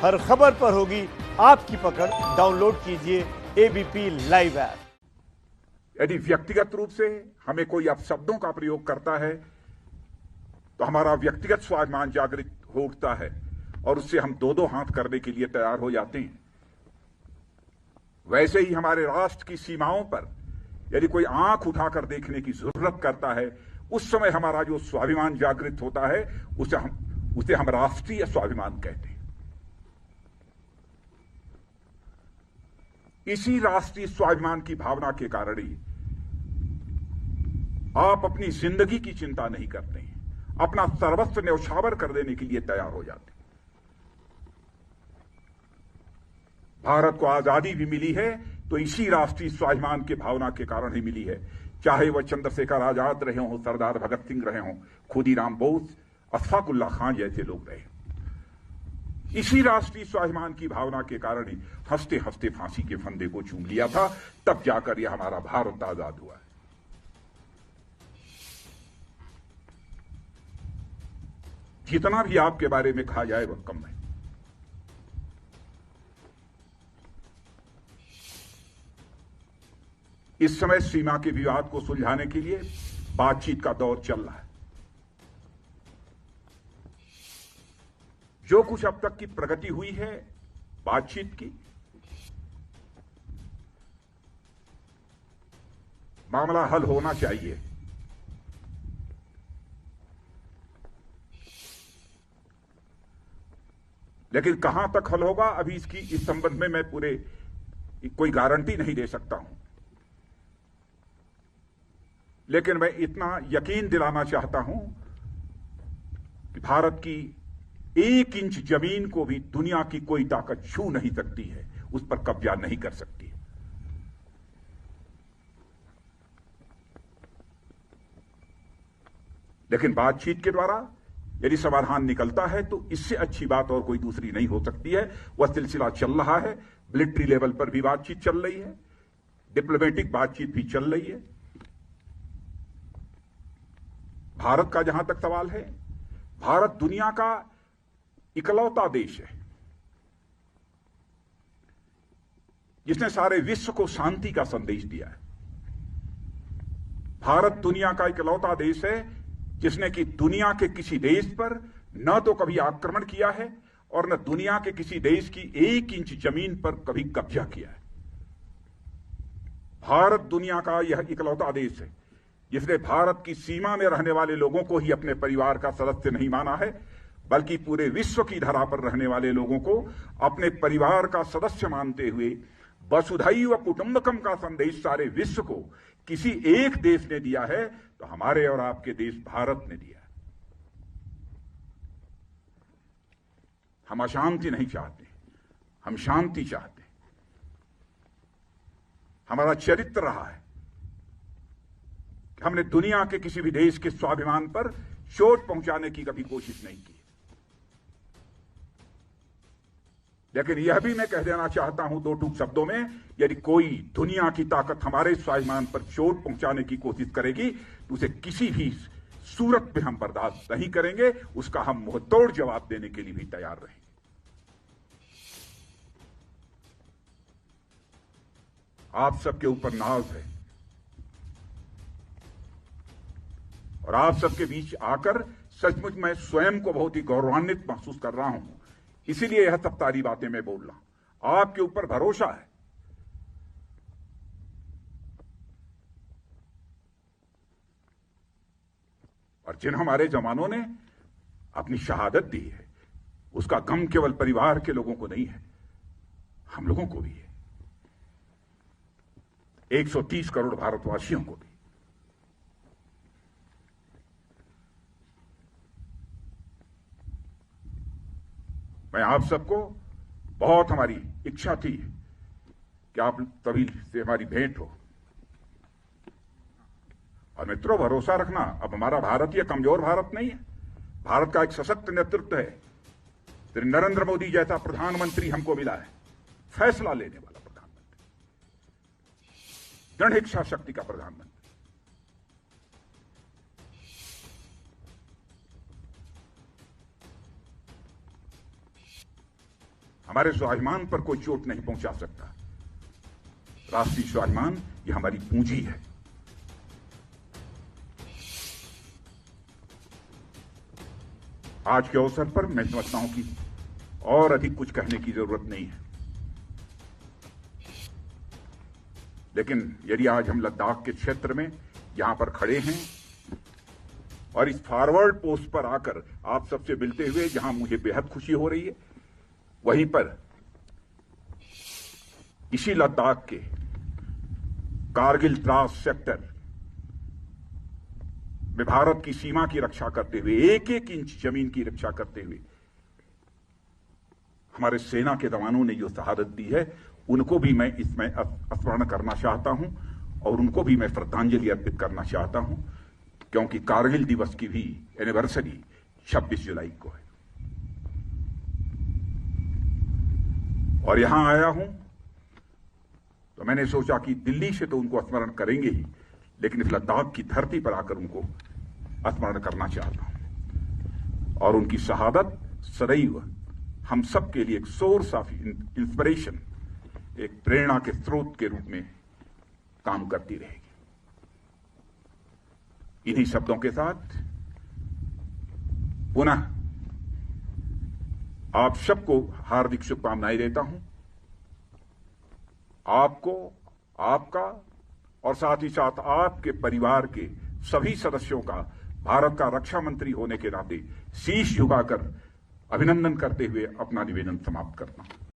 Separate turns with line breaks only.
हर खबर पर होगी आपकी पकड़। डाउनलोड कीजिए एबीपी लाइव ऐप।
यदि व्यक्तिगत रूप से हमें कोई अपशब्दों का प्रयोग करता है तो हमारा व्यक्तिगत स्वाभिमान जागृत हो उठता है और उससे हम दो दो हाथ करने के लिए तैयार हो जाते हैं। वैसे ही हमारे राष्ट्र की सीमाओं पर यदि कोई आंख उठाकर देखने की जरूरत करता है, उस समय हमारा जो स्वाभिमान जागृत होता है उसे हम राष्ट्रीय स्वाभिमान कहते हैं। इसी राष्ट्रीय स्वाभिमान की भावना के कारण ही आप अपनी जिंदगी की चिंता नहीं करते हैं, अपना सर्वस्व न्यौछावर कर देने के लिए तैयार हो जाते हैं। भारत को आजादी भी मिली है तो इसी राष्ट्रीय स्वाभिमान की भावना के कारण ही मिली है, चाहे वह चंद्रशेखर आजाद रहे हों, सरदार भगत सिंह रहे हों, खुदीराम बोस, अशफाक उल्लाह खान जैसे लोग रहे। इसी राष्ट्रीय स्वाभिमान की भावना के कारण ही हंसते हंसते फांसी के फंदे को चूम लिया था, तब जाकर यह हमारा भारत आजाद हुआ है। जितना भी आपके बारे में कहा जाए वह कम है। इस समय सीमा के विवाद को सुलझाने के लिए बातचीत का दौर चल रहा है। जो कुछ अब तक की प्रगति हुई है बातचीत की, मामला हल होना चाहिए। लेकिन कहां तक हल होगा अभी इस संबंध में मैं कोई गारंटी नहीं दे सकता हूं। लेकिन मैं इतना यकीन दिलाना चाहता हूं कि भारत की 1 इंच जमीन को भी दुनिया की कोई ताकत छू नहीं सकती है, उस पर कब्जा नहीं कर सकती है। लेकिन बातचीत के द्वारा यदि समाधान निकलता है तो इससे अच्छी बात और कोई दूसरी नहीं हो सकती है। वह सिलसिला चल रहा है, मिलिट्री लेवल पर भी बातचीत चल रही है, डिप्लोमेटिक बातचीत भी चल रही है। भारत का जहां तक सवाल है, भारत दुनिया का इकलौता देश है जिसने सारे विश्व को शांति का संदेश दिया है। भारत दुनिया का इकलौता देश है जिसने कि दुनिया के किसी देश पर न तो कभी आक्रमण किया है और न दुनिया के किसी देश की 1 इंच जमीन पर कभी कब्जा किया है। भारत दुनिया का यह इकलौता देश है जिसने भारत की सीमा में रहने वाले लोगों को ही अपने परिवार का सदस्य नहीं माना है, बल्कि पूरे विश्व की धरा पर रहने वाले लोगों को अपने परिवार का सदस्य मानते हुए वसुधैव कुटुंबकम का संदेश सारे विश्व को किसी एक देश ने दिया है तो हमारे और आपके देश भारत ने दिया है। हम अशांति नहीं चाहते, हम शांति चाहते हैं। हमारा चरित्र रहा है कि हमने दुनिया के किसी भी देश के स्वाभिमान पर चोट पहुंचाने की कभी कोशिश नहीं की। लेकिन यह भी मैं कह देना चाहता हूं 2 टूक शब्दों में, यदि कोई दुनिया की ताकत हमारे स्वाभिमान पर चोट पहुंचाने की कोशिश करेगी तो उसे किसी भी सूरत में हम बर्दाश्त नहीं करेंगे, उसका हम मुंहतोड़ जवाब देने के लिए भी तैयार रहेंगे। आप सबके ऊपर नाज है और आप सबके बीच आकर सचमुच मैं स्वयं को बहुत ही गौरवान्वित महसूस कर रहा हूं। इसीलिए यह सब सारी बातें मैं बोल रहा हूं। आपके ऊपर भरोसा है। और जिन हमारे जवानों ने अपनी शहादत दी है उसका गम केवल परिवार के लोगों को नहीं है, हम लोगों को भी है, 130 करोड़ भारतवासियों को भी। मैं आप सबको बहुत, हमारी इच्छा थी कि आप सभी से हमारी भेंट हो। और मित्रों, भरोसा रखना, अब हमारा भारत ये कमजोर भारत नहीं है। भारत का एक सशक्त नेतृत्व है। श्री नरेंद्र मोदी जैसा प्रधानमंत्री हमको मिला है, फैसला लेने वाला प्रधानमंत्री, दृढ़ इच्छा शक्ति का प्रधानमंत्री। हमारे स्वाभिमान पर कोई चोट नहीं पहुंचा सकता। राष्ट्रीय स्वाभिमान ये हमारी पूंजी है। आज के अवसर पर मैं समझता हूं कि और अधिक कुछ कहने की जरूरत नहीं है, लेकिन यदि आज हम लद्दाख के क्षेत्र में यहां पर खड़े हैं और इस फॉरवर्ड पोस्ट पर आकर आप सबसे मिलते हुए जहां मुझे बेहद खुशी हो रही है, वहीं पर इसी लद्दाख के कारगिल द्रास सेक्टर में भारत की सीमा की रक्षा करते हुए, एक एक इंच जमीन की रक्षा करते हुए हमारे सेना के जवानों ने जो शहादत दी है, उनको भी मैं इसमें स्मरण करना चाहता हूं और उनको भी मैं श्रद्धांजलि अर्पित करना चाहता हूं, क्योंकि कारगिल दिवस की भी एनिवर्सरी 26 जुलाई को है। और यहां आया हूं तो मैंने सोचा कि दिल्ली से तो उनको स्मरण करेंगे ही, लेकिन इस लद्दाख की धरती पर आकर उनको स्मरण करना चाहता हूं। और उनकी शहादत सदैव हम सब के लिए एक सोर्स ऑफ इंस्पिरेशन, एक प्रेरणा के स्रोत के रूप में काम करती रहेगी। इन्हीं शब्दों के साथ पुनः आप सबको हार्दिक शुभकामनाएं देता हूं। आपको, आपका और साथ ही साथ आपके परिवार के सभी सदस्यों का भारत का रक्षा मंत्री होने के नाते शीश झुकाकर अभिनंदन करते हुए अपना निवेदन समाप्त करता हूं।